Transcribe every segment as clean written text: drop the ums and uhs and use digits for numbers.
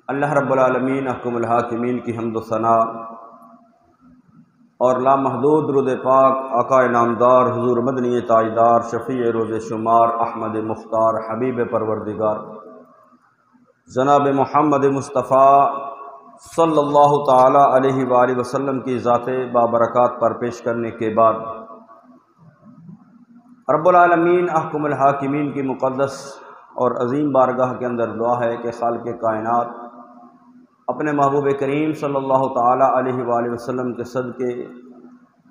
اللہ رب العالمین احکم الحاکمین کی حمد و ثنا اور لامحدود درود پاک آقا نامدار حضور مدنی تاجدار شفیع روز شمار احمد مختار حبیب پروردگار جناب محمد مصطفیٰ صلی اللہ تعالی علیہ وآلہ وسلم کی ذات بابرکات پر پیش کرنے کے بعد رب العالمین احکم الحاکمین کی مقدس اور عظیم بارگاہ کے اندر دعا ہے کہ خالق کائنات اپنے محبوب کریم صلی اللہ تعالی علیہ وآلہ وسلم کے صدقے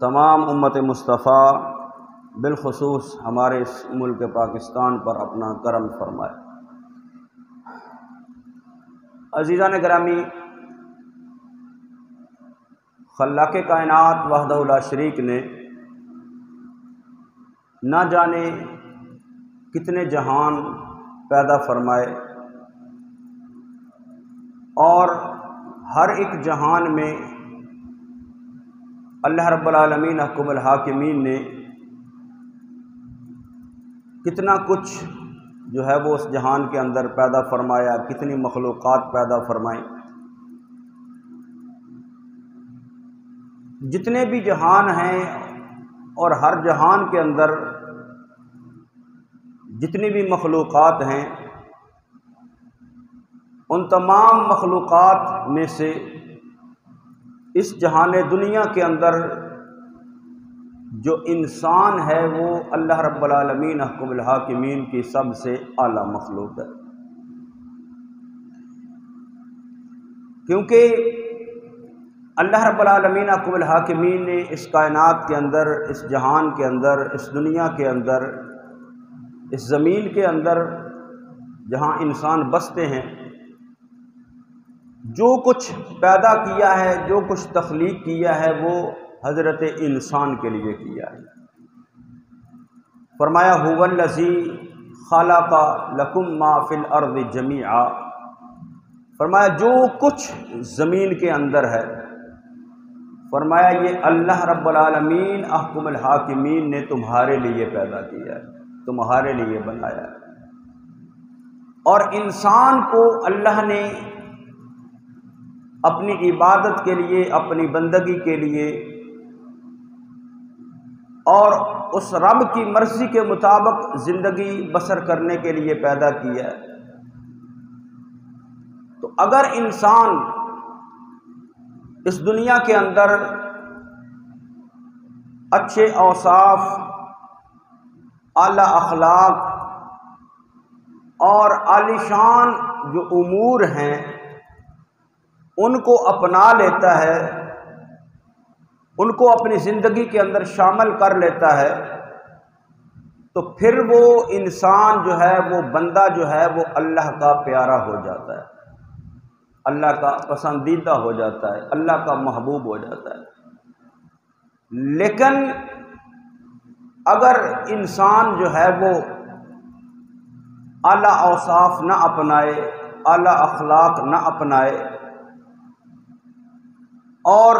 تمام امت مصطفیٰ بالخصوص ہمارے اس ملک پاکستان پر اپنا کرم فرمائے۔ عزیزان گرامی، خلاق کائنات وحدہ لا شریک نے نہ جانے کتنے جہان پیدا فرمائے اور ہر ایک جہان میں اللہ رب العالمین احکم الحاکمین نے کتنا کچھ جو ہے وہ اس جہان کے اندر پیدا فرمایا، کتنی مخلوقات پیدا فرمائیں۔ جتنے بھی جہان ہیں اور ہر جہان کے اندر جتنی بھی مخلوقات ہیں، ان تمام مخلوقات میں سے اس جہان دنیا کے اندر جو انسان ہے وہ اللہ رب العالمین احکم الحاکمین کی سب سے اعلیٰ مخلوق ہے، کیونکہ اللہ رب العالمین احکم الحاکمین نے اس کائنات کے اندر، اس جہان کے اندر، اس دنیا کے اندر، اس زمین کے اندر جہاں انسان بستے ہیں، جو کچھ پیدا کیا ہے، جو کچھ تخلیق کیا ہے، وہ حضرت انسان کے لیے کیا ہے۔ فرمایا هو الذی خلق لکم ما فی الارض جمیعا، فرمایا جو کچھ زمین کے اندر ہے، فرمایا یہ اللہ رب العالمین احکم الحاکمین نے تمہارے لیے پیدا کیا ہے، تمہارے لیے بنایا ہے۔ اور انسان کو اللہ نے اپنی عبادت کے لیے، اپنی بندگی کے لیے اور اس رب کی مرضی کے مطابق زندگی بسر کرنے کے لیے پیدا کیا ہے۔ تو اگر انسان اس دنیا کے اندر اچھے اوصاف، اعلیٰ اخلاق اور عالیشان جو امور ہیں ان کو اپنا لیتا ہے، ان کو اپنی زندگی کے اندر شامل کر لیتا ہے، تو پھر وہ انسان جو ہے، وہ بندہ جو ہے، وہ اللہ کا پیارا ہو جاتا ہے، اللہ کا پسندیدہ ہو جاتا ہے، اللہ کا محبوب ہو جاتا ہے۔ لیکن اگر انسان جو ہے وہ اعلیٰ اوصاف نہ اپنائے، اعلیٰ اخلاق نہ اپنائے اور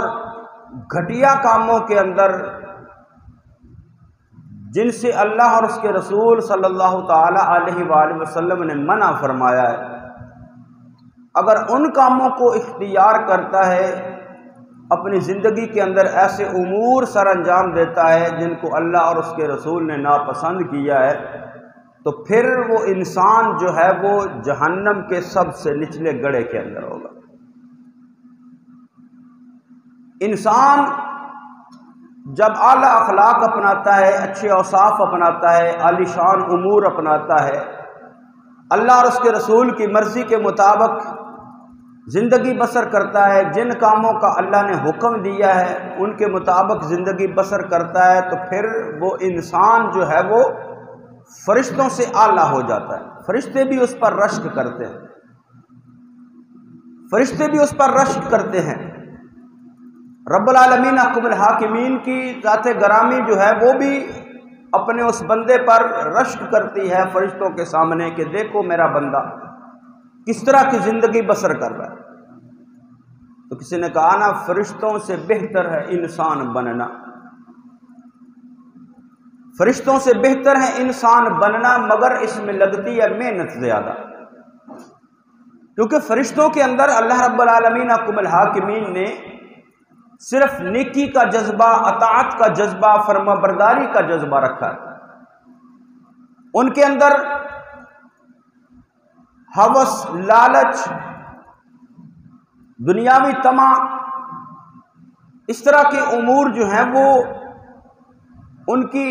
گھٹیا کاموں کے اندر جن سے اللہ اور اس کے رسول صلی اللہ تعالی علیہ وآلہ وسلم نے منع فرمایا ہے، اگر ان کاموں کو اختیار کرتا ہے، اپنی زندگی کے اندر ایسے امور سر انجام دیتا ہے جن کو اللہ اور اس کے رسول نے ناپسند کیا ہے، تو پھر وہ انسان جو ہے وہ جہنم کے سب سے نچلے گڑھے کے اندر ہوگا۔ انسان جب اعلیٰ اخلاق اپناتا ہے، اچھے اوصاف اپناتا ہے، عالیشان امور اپناتا ہے، اللہ اور اس کے رسول کی مرضی کے مطابق زندگی بسر کرتا ہے، جن کاموں کا اللہ نے حکم دیا ہے ان کے مطابق زندگی بسر کرتا ہے، تو پھر وہ انسان جو ہے وہ فرشتوں سے اعلیٰ ہو جاتا ہے۔ فرشتے بھی اس پر رشک کرتے ہیں، فرشتے بھی اس پر رشک کرتے ہیں۔ رب العالمین احکم الحاکمین کی ذات گرامی جو ہے وہ بھی اپنے اس بندے پر رشک کرتی ہے فرشتوں کے سامنے کہ دیکھو میرا بندہ کس طرح کی زندگی بسر کر رہا ہے۔ تو کسی نے کہا نا، فرشتوں سے بہتر ہے انسان بننا، فرشتوں سے بہتر ہے انسان بننا، مگر اس میں لگتی ہے محنت زیادہ۔ کیونکہ فرشتوں کے اندر اللہ رب العالمین حکم الحاکمین نے صرف نیکی کا جذبہ، اطاعت کا جذبہ، فرما برداری کا جذبہ رکھا ہے۔ ان کے اندر ہوس، لالچ، دنیاوی طمع، اس طرح کے امور جو ہیں وہ ان کی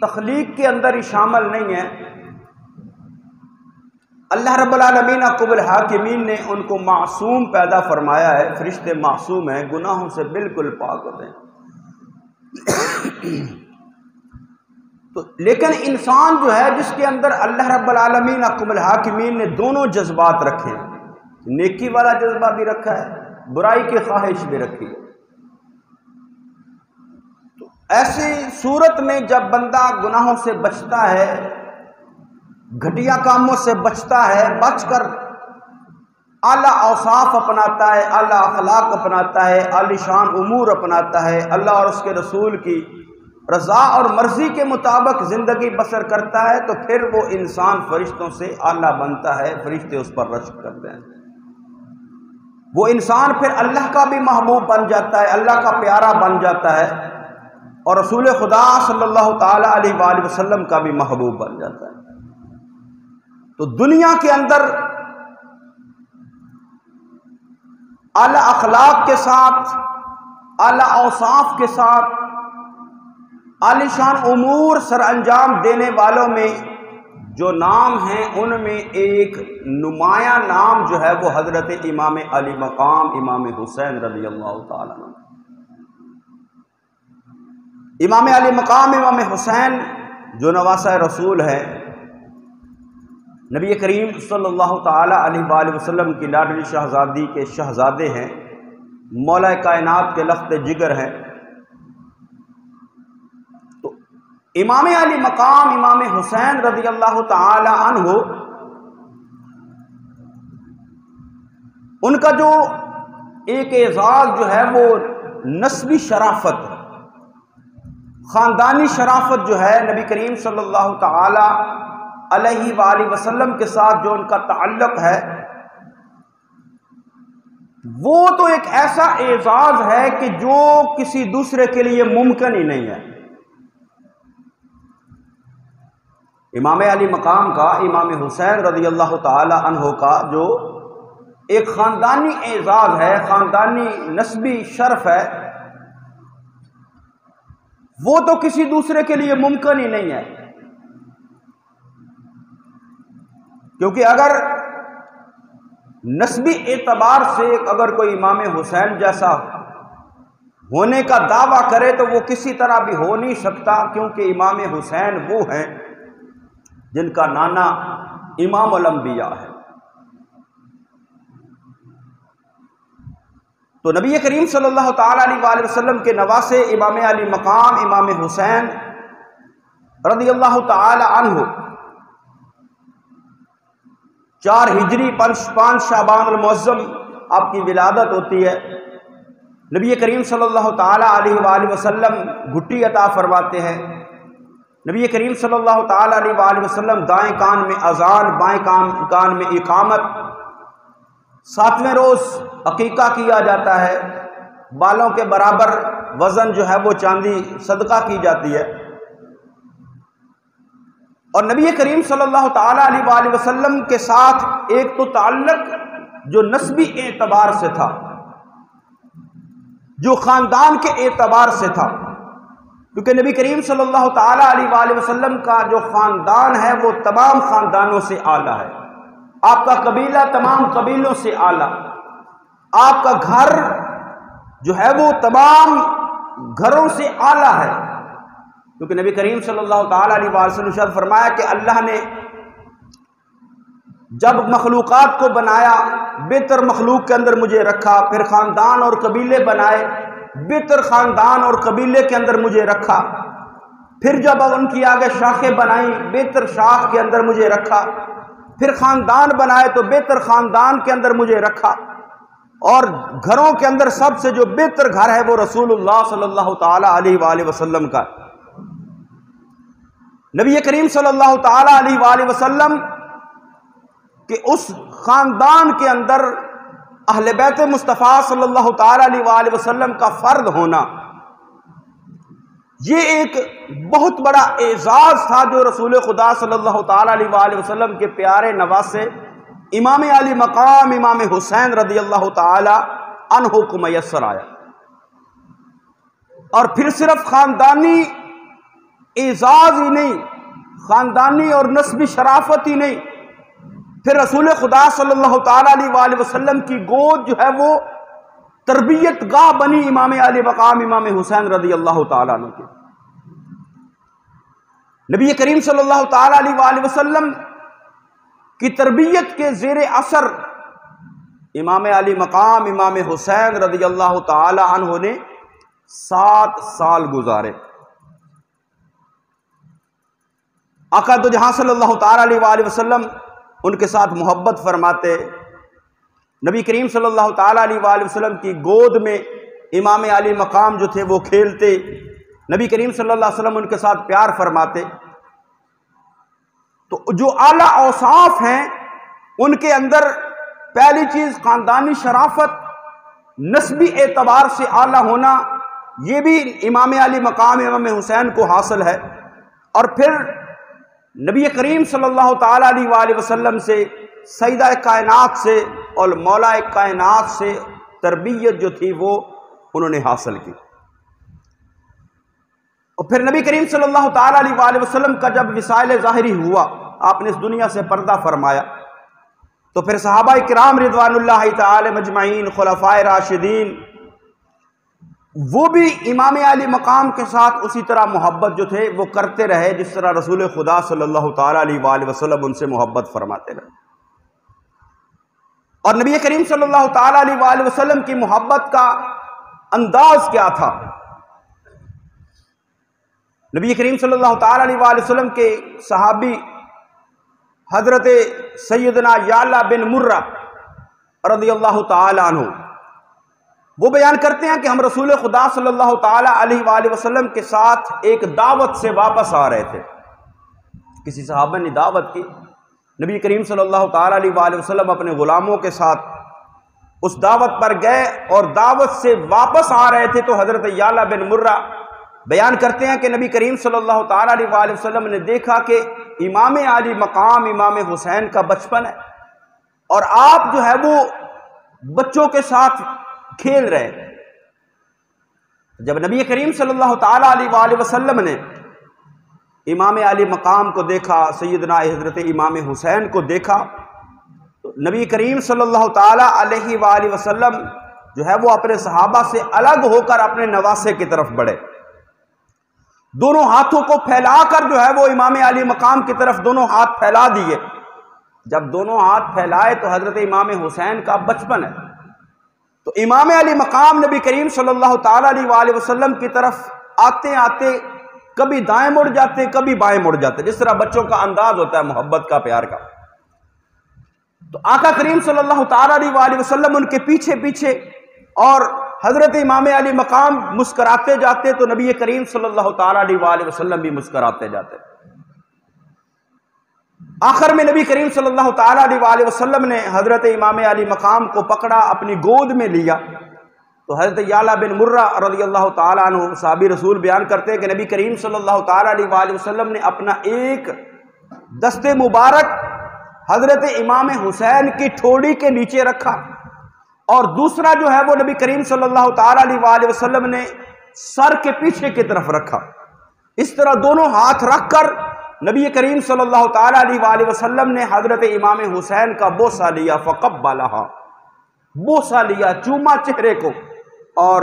تخلیق کے اندر ہی شامل نہیں ہیں۔ اللہ رب العالمین حکم الحاکمین نے ان کو معصوم پیدا فرمایا ہے، فرشتے معصوم ہیں، گناہوں سے بالکل پاک ہوتے ہیں۔ تو لیکن انسان جو ہے جس کے اندر اللہ رب العالمین حکم الحاکمین نے دونوں جذبات رکھے ہیں، نیکی والا جذبہ بھی رکھا ہے، برائی کی خواہش بھی رکھی ہے، تو ایسی صورت میں جب بندہ گناہوں سے بچتا ہے، گھٹیا کاموں سے بچتا ہے، بچ کر اعلیٰ اوصاف اپناتا ہے، اعلیٰ اخلاق اپناتا ہے، عالی شان امور اپناتا ہے، اللہ اور اس کے رسول کی رضا اور مرضی کے مطابق زندگی بسر کرتا ہے، تو پھر وہ انسان فرشتوں سے اعلیٰ بنتا ہے، فرشتے اس پر رشک کرتے ہیں۔ وہ انسان پھر اللہ کا بھی محبوب بن جاتا ہے، اللہ کا پیارا بن جاتا ہے، اور رسول خدا صلی اللہ تعالی علیہ وآلہ وسلم کا بھی محبوب بن جاتا ہے۔ تو دنیا کے اندر اعلیٰ اخلاق کے ساتھ، اعلیٰ اوصاف کے ساتھ عالی شان امور سر انجام دینے والوں میں جو نام ہیں، ان میں ایک نمایاں نام جو ہے وہ حضرت امام علی مقام امام حسین رضی اللہ تعالیٰ عنہ۔ امام علی مقام امام حسین جو نواسہ رسول ہے، نبی کریم صلی اللہ تعالی علیہ وآلہ وسلم کی لاڈلی شہزادی کے شہزادے ہیں، مولا کائنات کے لخت جگر ہیں۔ تو امام علی مقام امام حسین رضی اللہ تعالی عنہ، ان کا جو ایک اعزاز جو ہے وہ نسبی شرافت، خاندانی شرافت جو ہے، نبی کریم صلی اللہ تعالی علیہ وآلہ وسلم کے ساتھ جو ان کا تعلق ہے، وہ تو ایک ایسا اعزاز ہے کہ جو کسی دوسرے کے لیے ممکن ہی نہیں ہے۔ امام علی مقام کا، امام حسین رضی اللہ تعالی عنہ کا جو ایک خاندانی اعزاز ہے، خاندانی نسبی شرف ہے، وہ تو کسی دوسرے کے لیے ممکن ہی نہیں ہے۔ کیونکہ اگر نسبی اعتبار سے اگر کوئی امام حسین جیسا ہونے کا دعویٰ کرے تو وہ کسی طرح بھی ہو نہیں سکتا، کیونکہ امام حسین وہ ہیں جن کا نانا امام الانبیاء ہے۔ تو نبی کریم صلی اللہ تعالی علیہ وآلہ وسلم کے نواسے امام علی مقام امام حسین رضی اللہ تعالی عنہ 4 ہجری 5 شعبان المعظم آپ کی ولادت ہوتی ہے۔ نبی کریم صلی اللہ تعالی علیہ وآلہ وسلم گھٹی عطا فرماتے ہیں۔ نبی کریم صلی اللہ تعالی علیہ وآلہ وسلم دائیں کان میں اذان، بائیں کان میں اقامت، 7ویں روز عقیقہ کیا جاتا ہے، بالوں کے برابر وزن جو ہے وہ چاندی صدقہ کی جاتی ہے۔ اور نبی کریم صلی اللہ تعالی علیہ وآلہ وسلم کے ساتھ ایک تو تعلق جو نسبی اعتبار سے تھا، جو خاندان کے اعتبار سے تھا، کیونکہ نبی کریم صلی اللہ تعالی علیہ وآلہ وسلم کا جو خاندان ہے وہ تمام خاندانوں سے اعلیٰ ہے۔ آپ کا قبیلہ تمام قبیلوں سے اعلیٰ، آپ کا گھر جو ہے وہ تمام گھروں سے اعلیٰ ہے، کیونکہ نبی کریم صلی اللہ تعالی علیہ وسلم نے ارشاد فرمایا کہ اللہ نے جب مخلوقات کو بنایا، بہتر مخلوق کے اندر مجھے رکھا، پھر خاندان اور قبیلے بنائے، بہتر خاندان اور قبیلے کے اندر مجھے رکھا، پھر جب ان کی آگے شاخیں بنائیں، بہتر شاخ کے اندر مجھے رکھا، پھر خاندان بنائے تو بہتر خاندان کے اندر مجھے رکھا، اور گھروں کے اندر سب سے جو بہتر گھر ہے وہ رسول اللہ صلی اللہ تعالی علیہ وآلہ وسلم کا۔ نبی کریم صلی اللہ تعالی علیہ وآلہ وسلم کہ اس خاندان کے اندر اہل بیت مصطفیٰ صلی اللہ تعالی علیہ وآلہ وسلم کا فرد ہونا یہ ایک بہت بڑا اعزاز تھا جو رسول خدا صلی اللہ تعالی علیہ وآلہ وسلم کے پیارے نواسے امام علی مقام امام حسین رضی اللہ تعالی عنہ کو میسر آیا۔ اور پھر صرف خاندانی اعزاز ہی نہیں، خاندانی اور نسبی شرافت ہی نہیں، پھر رسول خدا صلی اللہ تعالی علیہ وآلہ وسلم کی گود جو ہے وہ تربیت گاہ بنی امام علی مقام امام حسین رضی اللہ تعالیٰ عنہ کی۔ نبی کریم صلی اللہ تعالی علیہ وآلہ وسلم کی تربیت کے زیر اثر امام علی مقام امام حسین رضی اللہ تعالی عنہ نے 7 سال گزارے۔ آقا دو جہاں صلی اللہ تعالی علیہ وآلہ وسلم ان کے ساتھ محبت فرماتے، نبی کریم صلی اللہ تعالی علیہ وآلہ وسلم کی گود میں امام علی مقام جو تھے وہ کھیلتے، نبی کریم صلی اللہ علیہ وسلم ان کے ساتھ پیار فرماتے۔ تو جو اعلیٰ اوصاف ہیں ان کے اندر پہلی چیز خاندانی شرافت، نسبی اعتبار سے اعلیٰ ہونا، یہ بھی امام علی مقام امام حسین کو حاصل ہے۔ اور پھر نبی کریم صلی اللہ تعالی علیہ وآلہ وسلم سے، سیدہ کائنات سے اور مولا کائنات سے تربیت جو تھی وہ انہوں نے حاصل کی۔ اور پھر نبی کریم صلی اللہ تعالی علیہ وآلہ وسلم کا جب وصال ظاہری ہوا، آپ نے اس دنیا سے پردہ فرمایا، تو پھر صحابہ کرام رضوان اللہ تعالی مجمعین، خلفائے راشدین، وہ بھی امام علی مقام کے ساتھ اسی طرح محبت جو تھے وہ کرتے رہے جس طرح رسول خدا صلی اللہ تعالی علیہ وآلہ وسلم ان سے محبت فرماتے رہے۔ اور نبی کریم صلی اللہ تعالی علیہ وآلہ وسلم کی محبت کا انداز کیا تھا؟ نبی کریم صلی اللہ تعالی علیہ وآلہ وسلم کے صحابی حضرت سیدنا یعلا بن مرہ رضی اللہ تعالی عنہ وہ بیان کرتے ہیں کہ ہم رسول خدا صلی اللہ تعالی علیہ وآلہ وسلم کے ساتھ ایک دعوت سے واپس آ رہے تھے۔ کسی صحابہ نے دعوت کی، نبی کریم صلی اللہ تعالی علیہ وآلہ وسلم اپنے غلاموں کے ساتھ اس دعوت پر گئے اور دعوت سے واپس آ رہے تھے تو حضرت یعلا بن مرہ بیان کرتے ہیں کہ نبی کریم صلی اللہ تعالی علیہ وآلہ وسلم نے دیکھا کہ امام علی مقام امام حسین کا بچپن ہے اور آپ جو ہے وہ بچوں کے ساتھ کھیل رہے۔ جب نبی کریم صلی اللہ تعالی علیہ وآلہ وسلم نے امام علی مقام کو دیکھا، سیدنا حضرت امام حسین کو دیکھا، تو نبی کریم صلی اللہ تعالی علیہ وآلہ وسلم جو ہے وہ اپنے صحابہ سے الگ ہو کر اپنے نواسے کی طرف بڑھے، دونوں ہاتھوں کو پھیلا کر جو ہے وہ امام علی مقام کی طرف دونوں ہاتھ پھیلا دیے۔ جب دونوں ہاتھ پھیلائے تو حضرت امام حسین کا بچپن ہے، تو امام علی مقام نبی کریم صلی اللہ تعالی علیہ وآلہ وسلم کی طرف آتے آتے کبھی دائیں مڑ جاتے کبھی بائیں مڑ جاتے، جس طرح بچوں کا انداز ہوتا ہے محبت کا، پیار کا۔ تو آقا کریم صلی اللہ تعالی علیہ وآلہ وسلم ان کے پیچھے پیچھے اور حضرت امام علی مقام مسکراتے جاتے تو نبی کریم صلی اللہ تعالی علیہ وآلہ وسلم بھی مسکراتے جاتے۔ آخر میں نبی کریم صلی اللہ تعالی علیہ وآلہ وسلم نے حضرت امام علی مقام کو پکڑا، اپنی گود میں لیا، تو حضرت یعلا بن مرہ رضی اللہ تعالی عنہ صحابی رسول بیان کرتے ہیں کہ نبی کریم صلی اللہ تعالی علیہ وآلہ وسلم نے اپنا ایک دست مبارک حضرت امام حسین کی ٹھوڑی کے نیچے رکھا اور دوسرا جو ہے وہ نبی کریم صلی اللہ تعالی علیہ وآلہ وسلم نے سر کے پیچھے کی طرف رکھا۔ اس طرح دونوں ہاتھ رکھ کر نبی کریم صلی اللہ تعالی علیہ وآلہ وسلم نے حضرت امام حسین کا بوسہ لیا، فقبلہا، بوسہ لیا، چوما چہرے کو، اور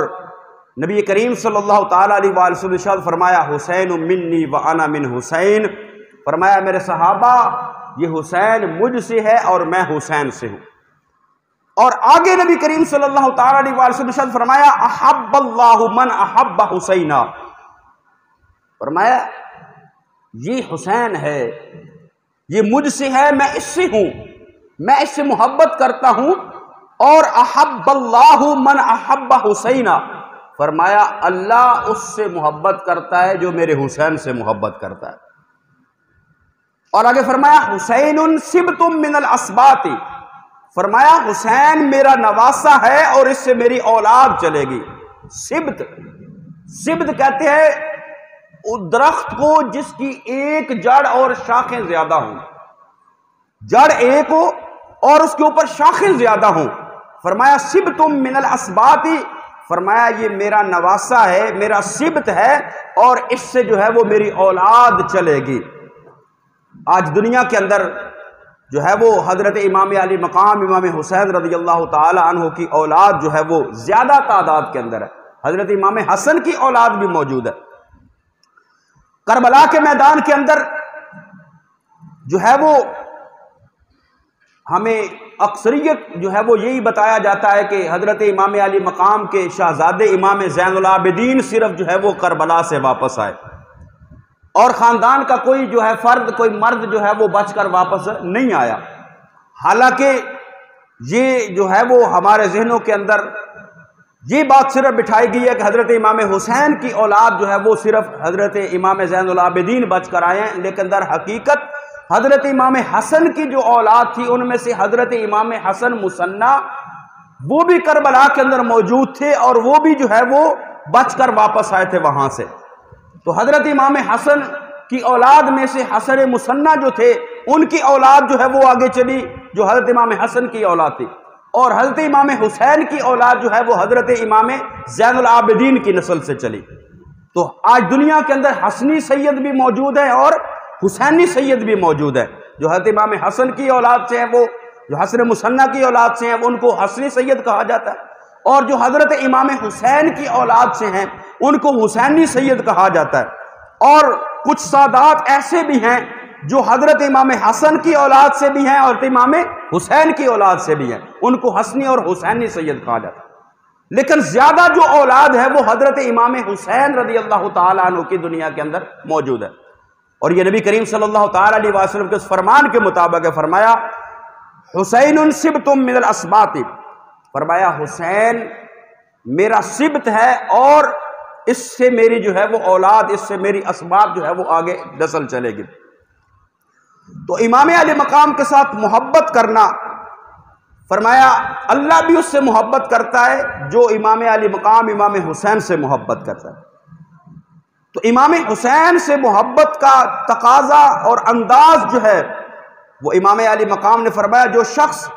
نبی کریم صلی اللہ تعالی علیہ وآلہ وسلم نے فرمایا حسین منی وانا من حسین، فرمایا میرے صحابہ یہ حسین مجھ سے ہے اور میں حسین سے ہوں۔ اور آگے نبی کریم صلی اللہ تعالی علیہ وآلہ وسلم نے فرمایا احب اللہ من احب حسینہ، فرمایا یہ حسین ہے، یہ مجھ سے ہے، میں اس سے ہوں، میں اس سے محبت کرتا ہوں، اور احب اللہ من احب حسینہ، فرمایا اللہ اس سے محبت کرتا ہے جو میرے حسین سے محبت کرتا ہے۔ اور آگے فرمایا حسین سبت من الاسباط، فرمایا حسین میرا نواسا ہے اور اس سے میری اولاد چلے گی۔ سبت، سبت کہتے ہیں درخت کو جس کی ایک جڑ اور شاخیں زیادہ ہوں، جڑ ایک ہو اور اس کے اوپر شاخیں زیادہ ہوں۔ فرمایا سبتم من الاسباط، فرمایا یہ میرا نواسا ہے، میرا سبت ہے اور اس سے جو ہے وہ میری اولاد چلے گی۔ آج دنیا کے اندر جو ہے وہ حضرت امام علی مقام امام حسین رضی اللہ تعالی عنہ کی اولاد جو ہے وہ زیادہ تعداد کے اندر ہے۔ حضرت امام حسن کی اولاد بھی موجود ہے۔ کربلا کے میدان کے اندر جو ہے وہ ہمیں اکثریت جو ہے وہ یہی بتایا جاتا ہے کہ حضرت امام علی مقام کے شہزادے امام زین العابدین صرف جو ہے وہ کربلا سے واپس آئے، اور خاندان کا کوئی جو ہے فرد، کوئی مرد جو ہے وہ بچ کر واپس نہیں آیا۔ حالانکہ یہ جو ہے وہ ہمارے ذہنوں کے اندر یہ بات صرف بٹھائی گئی ہے کہ حضرت امام حسین کی اولاد جو ہے وہ صرف حضرت امام زین العابدین بچ کر آئے ہیں، لیکن در حقیقت حضرت امام حسن کی جو اولاد تھی ان میں سے حضرت امام حسن مثنیٰ وہ بھی کربلا کے اندر موجود تھے، اور وہ بھی جو ہے وہ بچ کر واپس آئے تھے وہاں سے۔ تو حضرت امام حسن کی اولاد میں سے حسن مثنیٰ جو تھے ان کی اولاد جو ہے وہ آگے چلی جو حضرت امام حسن کی اولاد تھی، اور حضرت امام حسین کی اولاد جو ہے وہ حضرت امام زین العابدین کی نسل سے چلی۔ تو آج دنیا کے اندر حسنی سید بھی موجود ہے اور حسینی سید بھی موجود ہے۔ جو حضرت امام حسن کی اولاد سے ہیں، وہ جو حسن مثنیٰ کی اولاد سے ہیں ان کو حسنی سید کہا جاتا ہے، اور جو حضرت امام حسین کی اولاد سے ہیں ان کو حسینی سید کہا جاتا ہے۔ اور کچھ سادات ایسے بھی ہیں جو حضرت امام حسن کی اولاد سے بھی ہیں اور امام حسین کی اولاد سے بھی ہیں، ان کو حسنی اور حسینی سید کہا جاتا ہے۔ لیکن زیادہ جو اولاد ہے وہ حضرت امام حسین رضی اللہ تعالیٰ عنہ کی دنیا کے اندر موجود ہے، اور یہ نبی کریم صلی اللہ تعالیٰ علیہ وسلم کے فرمان کے مطابق ہے۔ فرمایا حسین سبتم من الاسباط، فرمایا حسین میرا سبت ہے اور اس سے میری جو ہے وہ اولاد، اس سے میری اسباط جو ہے وہ آگے نسل چلے گی۔ تو امام علی مقام کے ساتھ محبت کرنا، فرمایا اللہ بھی اس سے محبت کرتا ہے جو امام علی مقام امام حسین سے محبت کرتا ہے۔ تو امام حسین سے محبت کا تقاضا اور انداز جو ہے وہ امام علی مقام نے فرمایا جو شخص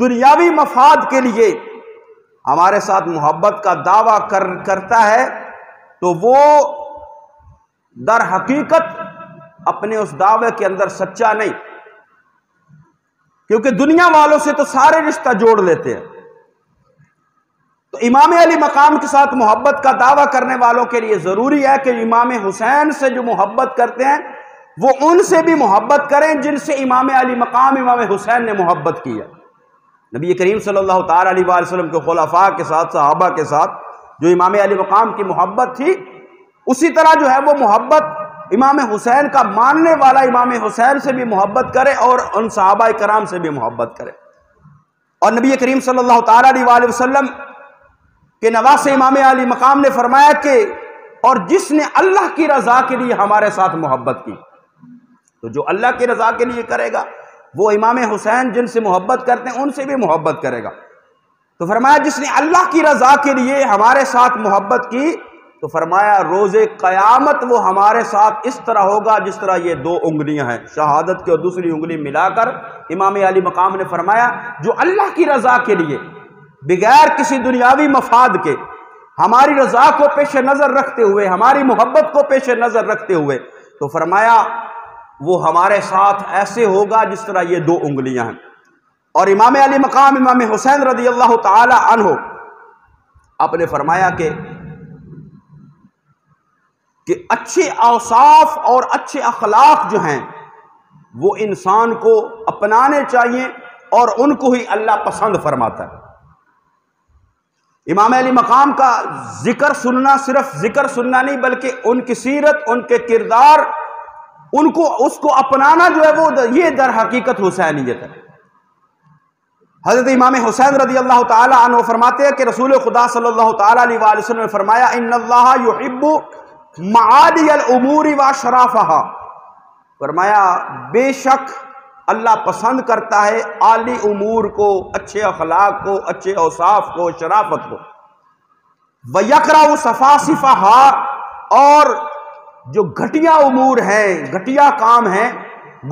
دنیاوی مفاد کے لیے ہمارے ساتھ محبت کا دعویٰ کرتا ہے تو وہ در حقیقت اپنے اس دعوے کے اندر سچا نہیں، کیونکہ دنیا والوں سے تو سارے رشتہ جوڑ لیتے ہیں۔ تو امام علی مقام کے ساتھ محبت کا دعویٰ کرنے والوں کے لیے ضروری ہے کہ امام حسین سے جو محبت کرتے ہیں وہ ان سے بھی محبت کریں جن سے امام علی مقام امام حسین نے محبت کی ہے۔ نبی کریم صلی اللہ تعالیٰ علیہ وسلم کے خلفاء کے ساتھ، صحابہ کے ساتھ جو امام علی مقام کی محبت تھی، اسی طرح جو ہے وہ محبت امام حسین کا ماننے والا امام حسین سے بھی محبت کرے اور ان صحابہ کرام سے بھی محبت کرے۔ اور نبی کریم صلی اللہ تعالیٰ علیہ وسلم کے نواسے امام علی مقام نے فرمایا کہ اور جس نے اللہ کی رضا کے لیے ہمارے ساتھ محبت کی، تو جو اللہ کی رضا کے لیے کرے گا وہ امام حسین جن سے محبت کرتے ہیں ان سے بھی محبت کرے گا۔ تو فرمایا جس نے اللہ کی رضا کے لیے ہمارے ساتھ محبت کی تو فرمایا روز قیامت وہ ہمارے ساتھ اس طرح ہوگا جس طرح یہ دو انگلیاں ہیں، شہادت کی اور دوسری انگلی ملا کر امام علی مقام نے فرمایا جو اللہ کی رضا کے لیے بغیر کسی دنیاوی مفاد کے ہماری رضا کو پیش نظر رکھتے ہوئے، ہماری محبت کو پیش نظر رکھتے ہوئے، تو فرمایا وہ ہمارے ساتھ ایسے ہوگا جس طرح یہ دو انگلیاں ہیں۔ اور امام علی مقام امام حسین رضی اللہ تعالی عنہ آپ نے فرمایا کہ اچھے اوصاف اور اچھے اخلاق جو ہیں وہ انسان کو اپنانے چاہیے اور ان کو ہی اللہ پسند فرماتا ہے۔ امام علی مقام کا ذکر سننا صرف ذکر سننا نہیں بلکہ ان کی سیرت، ان کے کردار، اس کو اپنانا جو ہے وہ یہ در حقیقت حسینیت ہے۔ حضرت امام حسین رضی اللہ تعالی عنہ فرماتے ہیں کہ رسول خدا صلی اللہ تعالی علیہ وآلہ وسلم نے فرمایا ان اللہ یحب معالی الامور و شرافہا، فرمایا بے شک اللہ پسند کرتا ہے عالی امور کو، اچھے اخلاق کو، اچھے اوصاف کو، شرافت کو، وَيَكْرَهُ سَفَاسِفَهَا، اور جو گھٹیا امور ہیں، گھٹیا کام ہیں،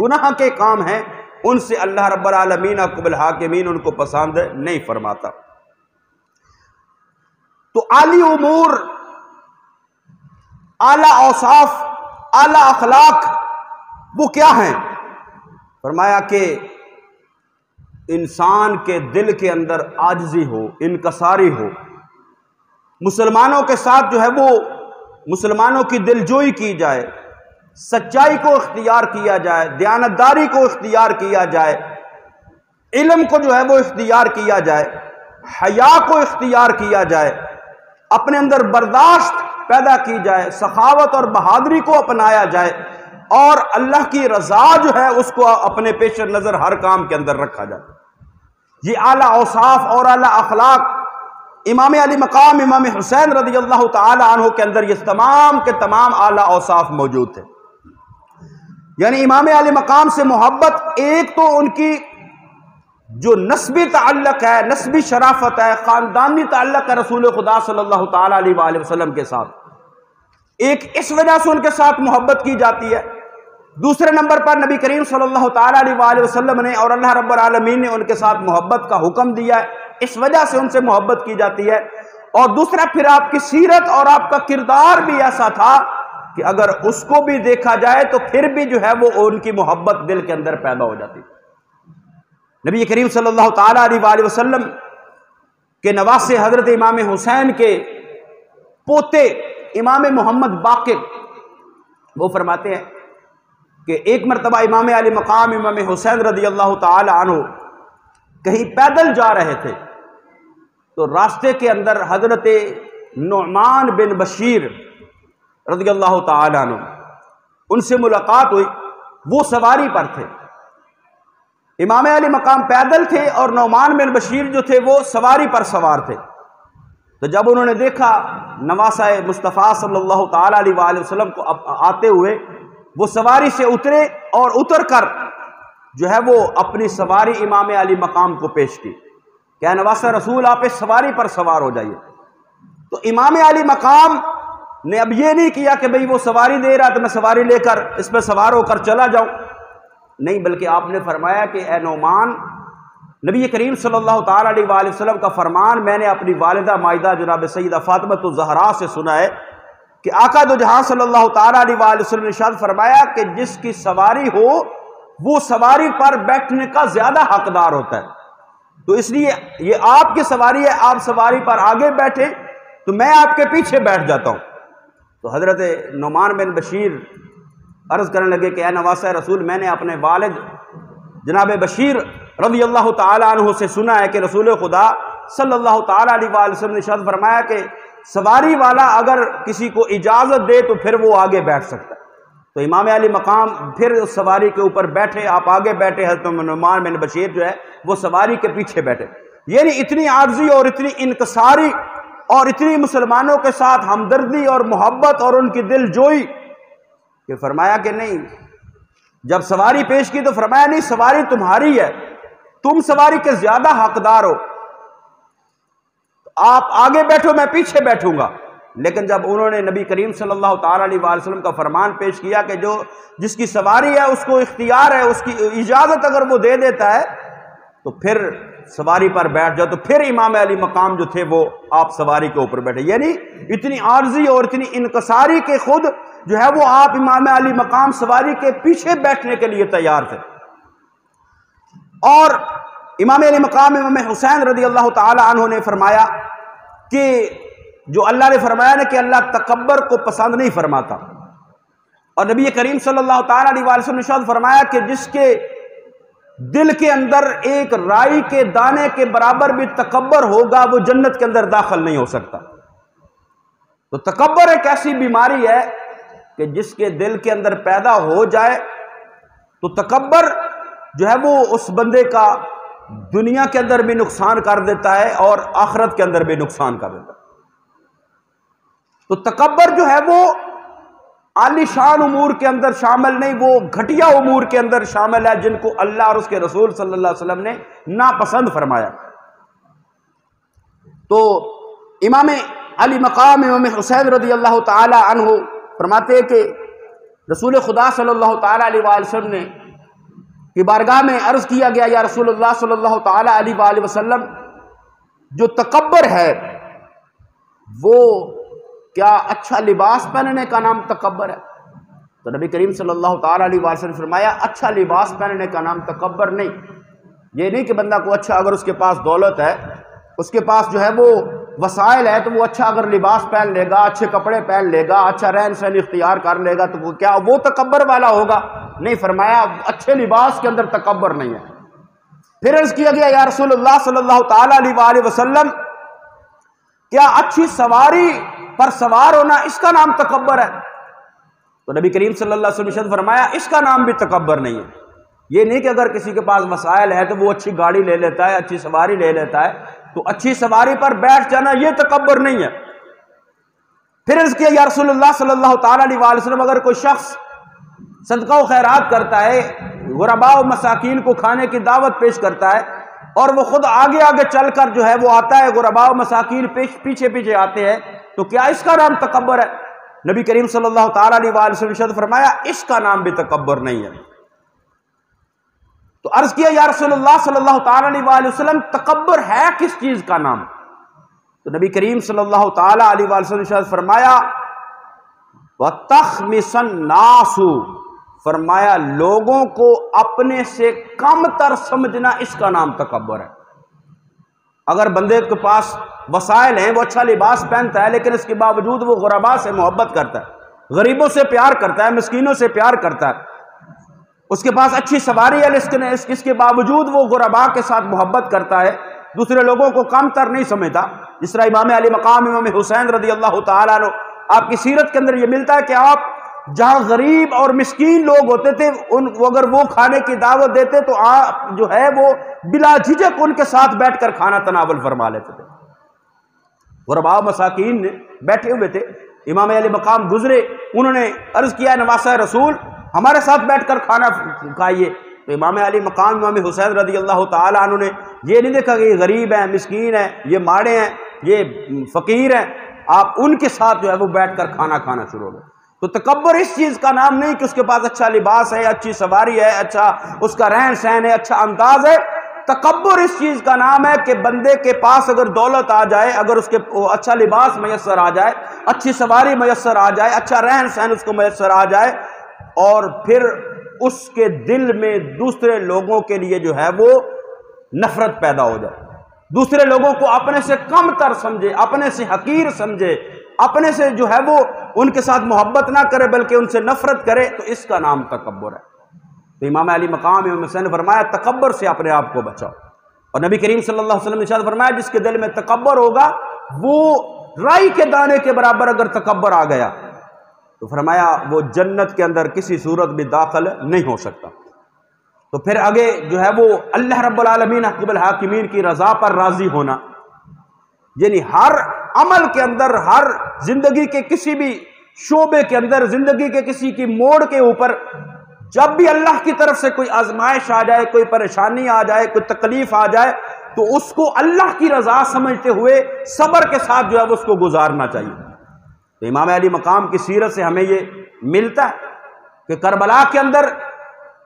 گناہ کے کام ہیں، ان سے اللہ رب العالمین عقب الحاکمین ان کو پسند نہیں فرماتا۔ تو عالی امور، اعلی اوصاف، اعلی اخلاق وہ کیا ہیں؟ فرمایا کہ انسان کے دل کے اندر عاجزی ہو، انکساری ہو، مسلمانوں کے ساتھ جو ہے وہ مسلمانوں کی دل جوئی کی جائے، سچائی کو اختیار کیا جائے، دیانتداری کو اختیار کیا جائے، علم کو جو ہے وہ اختیار کیا جائے، حیا کو اختیار کیا جائے، اپنے اندر برداشت پیدا کی جائے، سخاوت اور بہادری کو اپنایا جائے، اور اللہ کی رضا جو ہے اس کو اپنے پیش نظر ہر کام کے اندر رکھا جائے۔ یہ اعلیٰ اوصاف اور اعلیٰ اخلاق امام علی مقام امام حسین رضی اللہ تعالی عنہ کے اندر یہ تمام کے تمام اعلیٰ اوصاف موجود تھے۔ یعنی امام علی مقام سے محبت، ایک تو ان کی جو نسبی تعلق ہے، نسبی شرافت ہے، خاندانی تعلق ہے رسول خدا صلی اللہ تعالی علیہ وآلہ وسلم کے ساتھ، ایک اس وجہ سے ان کے ساتھ محبت کی جاتی ہے۔ دوسرے نمبر پر نبی کریم صلی اللہ تعالی علیہ وآلہ وسلم نے اور اللہ رب العالمین نے ان کے ساتھ محبت کا حکم دیا ہے، اس وجہ سے ان سے محبت کی جاتی ہے۔ اور دوسرا پھر آپ کی سیرت اور آپ کا کردار بھی ایسا تھا کہ اگر اس کو بھی دیکھا جائے تو پھر بھی جو ہے وہ ان کی محبت دل کے اندر پیدا ہو جاتی۔ نبی کریم صلی اللہ تعالی علیہ وآلہ وسلم کے نواسے حضرت امام حسین کے پوتے امام محمد باقر وہ فرماتے ہیں کہ ایک مرتبہ امام علی مقام امام حسین رضی اللہ تعالی عنہ کہیں پیدل جا رہے تھے، تو راستے کے اندر حضرت نعمان بن بشیر رضی اللہ تعالی عنہ ان سے ملاقات ہوئی، وہ سواری پر تھے، امام علی مقام پیدل تھے اور نعمان بن بشیر جو تھے وہ سواری پر سوار تھے۔ تو جب انہوں نے دیکھا نواسہ مصطفیٰ صلی اللہ تعالی علیہ وآلہ وسلم کو آتے ہوئے، وہ سواری سے اترے اور اتر کر جو ہے وہ اپنی سواری امام علی مقام کو پیش کی کہ اے نواسہ رسول آپ اس سواری پر سوار ہو جائیے۔ تو امام علی مقام نے اب یہ نہیں کیا کہ بھئی وہ سواری دے رہا تو میں سواری لے کر اس پہ سوار ہو کر چلا جاؤں، نہیں، بلکہ آپ نے فرمایا کہ اے نعمان، نبی کریم صلی اللہ تعالی علیہ وآلہ وسلم کا فرمان میں نے اپنی والدہ مائدہ جناب سیدہ فاطمہ الزہرا سے سنا ہے کہ آقا دو جہاں صلی اللہ تعالی علیہ وآلہ وسلم نے ارشاد فرمایا کہ جس کی سواری ہو وہ سواری پر بیٹھنے کا زیادہ حقدار ہوتا ہے، تو اس لیے یہ آپ کی سواری ہے، آپ سواری پر آگے بیٹھیں تو میں آپ کے پیچھے بیٹھ جاتا ہوں۔ تو حضرت نعمان بن بشیر عرض کرنے لگے کہ اے نواسہ رسول، میں نے اپنے والد جناب بشیر رضی اللہ تعالی عنہ سے سنا ہے کہ رسول خدا صلی اللہ تعالی علیہ وآلہ وسلم نے ارشاد فرمایا کہ سواری والا اگر کسی کو اجازت دے تو پھر وہ آگے بیٹھ سکتا ہے۔ تو امام علی مقام پھر اس سواری کے اوپر بیٹھے، آپ آگے بیٹھے، حضرت نعمان بن بشیر جو ہے وہ سواری کے پیچھے بیٹھے۔ یعنی اتنی عاجزی اور اتنی انکساری اور اتنی مسلمانوں کے ساتھ ہمدردی اور محبت اور ان کی دل جوئی کہ فرمایا کہ نہیں، جب سواری پیش کی تو فرمایا نہیں، سواری تمہاری ہے، تم سواری کے زیادہ حقدار ہو، آپ آگے بیٹھو میں پیچھے بیٹھوں گا۔ لیکن جب انہوں نے نبی کریم صلی اللہ تعالی علیہ وآلہ وسلم کا فرمان پیش کیا کہ جو جس کی سواری ہے اس کو اختیار ہے، اس کی اجازت اگر وہ دے دیتا ہے تو پھر سواری پر بیٹھ جاؤ، تو پھر امام علی مقام جو تھے وہ آپ سواری کے اوپر بیٹھے۔ یعنی اتنی عارضی اور اتنی انکساری کے خود جو ہے وہ آپ امام علی مقام سواری کے پیچھے بیٹھنے کے لیے تیار تھے۔ اور امام علی مقام امام حسین رضی اللہ تعالی عنہ نے فرمایا کہ جو اللہ نے فرمایا نا کہ اللہ تکبر کو پسند نہیں فرماتا، اور نبی کریم صلی اللہ تعالی علیہ وآلہ وسلم نے ارشاد فرمایا کہ جس کے دل کے اندر ایک رائی کے دانے کے برابر بھی تکبر ہوگا وہ جنت کے اندر داخل نہیں ہو سکتا۔ تو تکبر ایک ایسی بیماری ہے کہ جس کے دل کے اندر پیدا ہو جائے تو تکبر جو ہے وہ اس بندے کا دنیا کے اندر بھی نقصان کر دیتا ہے اور آخرت کے اندر بھی نقصان کر دیتا ہے۔ تو تکبر جو ہے وہ عالی شان امور کے اندر شامل نہیں، وہ گھٹیا امور کے اندر شامل ہے جن کو اللہ اور اس کے رسول صلی اللہ علیہ وسلم نے ناپسند فرمایا۔ تو امام علی مقام امام حسین رضی اللہ تعالی عنہ فرماتے ہیں کہ رسول خدا صلی اللہ تعالی علیہ وآلہ وسلم نے کی بارگاہ میں عرض کیا گیا، یا رسول اللہ صلی اللہ تعالی علیہ وآلہ وسلم، جو تکبر ہے وہ کیا اچھا لباس پہننے کا نام تکبر ہے؟ تو نبی کریم صلی اللہ تعالی علیہ وآلہ وسلم نے فرمایا اچھا لباس پہننے کا نام تکبر نہیں۔ یہ نہیں کہ بندہ کو اچھا، اگر اس کے پاس دولت ہے، اس کے پاس جو ہے وہ وسائل ہے، تو وہ اچھا اگر لباس پہن لے گا، اچھے کپڑے پہن لے گا، اچھا رہن سہن اختیار کر لے گا، تو وہ کیا وہ تکبر والا ہوگا؟ نہیں، فرمایا اچھے لباس کے اندر تکبر نہیں ہے۔ پھر عرض کیا گیا، یا رسول اللہ صلی اللہ تعالی علیہ وآلہ وسلم، کیا اچھی سواری پر سوار ہونا اس کا نام تکبر ہے؟ تو نبی کریم صلی اللہ علیہ وسلم نے فرمایا اس کا نام بھی تکبر نہیں ہے۔ یہ نہیں کہ اگر کسی کے پاس وسائل ہے تو وہ اچھی گاڑی لے لیتا ہے، اچھی سواری لے لیتا ہے، تو اچھی سواری پر بیٹھ جانا یہ تکبر نہیں ہے۔ پھر عرض کیا، یا رسول اللہ صلی اللہ تعالی علیہ وآلہ وسلم، اگر کوئی شخص صدقہ و خیرات کرتا ہے، غرباء و مساکین کو کھانے کی دعوت پیش کرتا ہے، اور وہ خود آگے آگے چل کر جو ہے وہ آتا ہے، غرباء و مساکین پیچھے پیچھے آتے ہیں، تو کیا اس کا نام تکبر ہے؟ نبی کریم صلی اللہ تعالی علیہ وآلہ وسلم نے فرمایا اس کا نام بھی تکبر نہیں ہے۔ تو عرض کیا، یا رسول اللہ صلی اللہ تعالی علیہ وآلہ وسلم، تکبر ہے کس چیز کا نام؟ تو نبی کریم صلی اللہ تعالی علیہ وآلہ وسلم نے فرمایا وَتَخْمِسَ النَّاسُ، فرمایا لوگوں کو اپنے سے کم تر سمجھنا اس کا نام تکبر ہے۔ اگر بندے کے پاس وسائل ہیں، وہ اچھا لباس پہنتا ہے، لیکن اس کے باوجود وہ غرباء سے محبت کرتا ہے، غریبوں سے پیار کرتا ہے، مسکینوں سے پیار کرتا ہے، اس کے پاس اچھی سواری ہے، اس کے باوجود وہ غرباء کے ساتھ محبت کرتا ہے، دوسرے لوگوں کو کم تر نہیں سمجھتا۔ جس طرح امام علی مقام امام حسین رضی اللہ تعالیٰ عنہ، آپ کی سیرت کے اندر یہ ملتا ہے کہ آپ جہاں غریب اور مسکین لوگ ہوتے تھے، اگر وہ کھانے کی دعوت دیتے تو آپ جو ہے وہ بلا جھجک ان کے ساتھ بیٹھ کر کھانا تناول فرما لیتے تھے۔ غرباء مساکین بیٹھے ہوئے تھے، امام علی مقام گزرے، انہوں نے عرض کیا نواسہ رسول ہمارے ساتھ بیٹھ کر کھانا کھائیے۔ تو امام علی مقام امام حسین رضی اللہ تعالیٰ عنہ نے یہ نہیں دیکھا کہ یہ غریب ہیں، مسکین ہیں، یہ ماڑے ہیں، یہ فقیر ہیں، آپ ان کے ساتھ جو ہے وہ بیٹھ کر کھانا کھانا شروع ہو گئے۔ تو تکبر اس چیز کا نام نہیں کہ اس کے پاس اچھا لباس ہے، اچھی سواری ہے، اچھا اس کا رہن سہن ہے، اچھا انداز ہے۔ تکبر اس چیز کا نام ہے کہ بندے کے پاس اگر دولت آ جائے، اگر اس کے اچھا لباس میسر آ جائے، اچھی سواری میسر آ جائے، اچھا رہن سہن اس کو میسر آ جائے، اور پھر اس کے دل میں دوسرے لوگوں کے لیے جو ہے وہ نفرت پیدا ہو جائے، دوسرے لوگوں کو اپنے سے کم تر سمجھے، اپنے سے حقیر سمجھے، اپنے سے جو ہے وہ ان کے ساتھ محبت نہ کرے بلکہ ان سے نفرت کرے، تو اس کا نام تکبر ہے۔ تو امام علی مقام امام حسین نے فرمایا تکبر سے اپنے آپ کو بچاؤ۔ اور نبی کریم صلی اللہ علیہ وسلم نے ارشاد فرمایا جس کے دل میں تکبر ہوگا، وہ رائی کے دانے کے برابر اگر تکبر آ گیا تو فرمایا وہ جنت کے اندر کسی صورت بھی داخل نہیں ہو سکتا۔ تو پھر آگے جو ہے وہ اللہ رب العالمین حکم الحاکمین کی رضا پر راضی ہونا، یعنی ہر عمل کے اندر، ہر زندگی کے کسی بھی شعبے کے اندر، زندگی کے کسی کی موڑ کے اوپر جب بھی اللہ کی طرف سے کوئی آزمائش آ جائے، کوئی پریشانی آ جائے، کوئی تکلیف آ جائے، تو اس کو اللہ کی رضا سمجھتے ہوئے صبر کے ساتھ جو ہے وہ اس کو گزارنا چاہیے۔ تو امام علی مقام کی سیرت سے ہمیں یہ ملتا ہے کہ کربلا کے اندر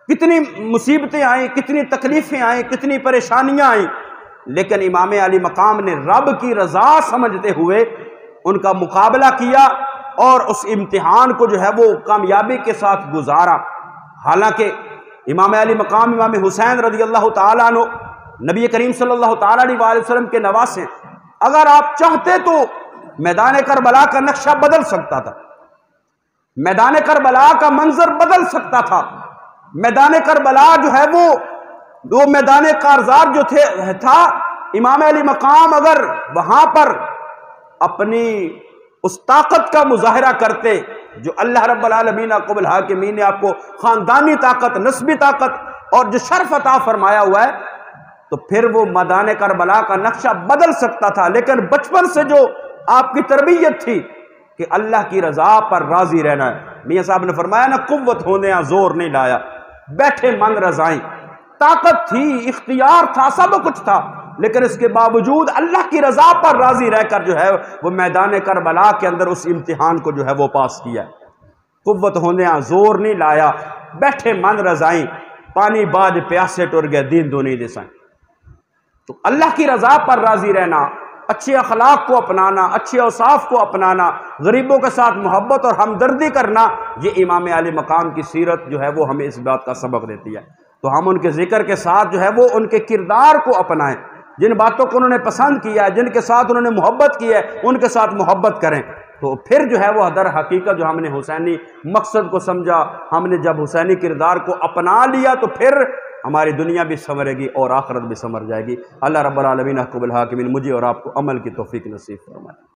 کتنی مصیبتیں آئیں، کتنی تکلیفیں آئیں، کتنی پریشانیاں آئیں، لیکن امام علی مقام نے رب کی رضا سمجھتے ہوئے ان کا مقابلہ کیا اور اس امتحان کو جو ہے وہ کامیابی کے ساتھ گزارا۔ حالانکہ امام علی مقام امام حسین رضی اللہ تعالیٰ عنہ نبی کریم صلی اللہ تعالیٰ علیہ وسلم کے نواسے، اگر آپ چاہتے تو میدان کربلا کا نقشہ بدل سکتا تھا، میدان کربلا کا منظر بدل سکتا تھا، میدان کربلا جو ہے وہ میدان کارزار جو تھا، امام علی مقام اگر وہاں پر اپنی اس طاقت کا مظاہرہ کرتے جو اللہ رب العالمین حکم الحاکمین نے آپ کو خاندانی طاقت، نسبی طاقت اور جو شرف عطا فرمایا ہوا ہے، تو پھر وہ میدان کربلا کا نقشہ بدل سکتا تھا۔ لیکن بچپن سے جو آپ کی تربیت تھی کہ اللہ کی رضا پر راضی رہنا ہے۔ میاں صاحب نے فرمایا نا، قوت ہونے زور نہیں لایا، بیٹھے من رضائیں، طاقت تھی، اختیار تھا، سب کچھ تھا، لیکن اس کے باوجود اللہ کی رضا پر راضی رہ کر جو ہے وہ میدان کربلا کے اندر اس امتحان کو جو ہے وہ پاس کیا۔ قوت ہونے زور نہیں لایا، بیٹھے من رضائیں، پانی باج پیاسے ٹر گئے دین دونی دسائیں۔ تو اللہ کی رضا پر راضی رہنا، اچھے اخلاق کو اپنانا، اچھے اوصاف کو اپنانا، غریبوں کے ساتھ محبت اور ہمدردی کرنا، یہ امام علی مقام کی سیرت جو ہے وہ ہمیں اس بات کا سبق دیتی ہے۔ تو ہم ان کے ذکر کے ساتھ جو ہے وہ ان کے کردار کو اپنائیں، جن باتوں کو انہوں نے پسند کیا ہے، جن کے ساتھ انہوں نے محبت کی ہے، ان کے ساتھ محبت کریں۔ تو پھر جو ہے وہ در حقیقت جو ہم نے حسینی مقصد کو سمجھا، ہم نے جب حسینی کردار کو اپنا لیا تو پھر ہماری دنیا بھی سنورے گی اور آخرت بھی سنور جائے گی۔ اللہ رب العالمین حق بالحاکمین مجھے اور آپ کو عمل کی توفیق نصیب فرمائے۔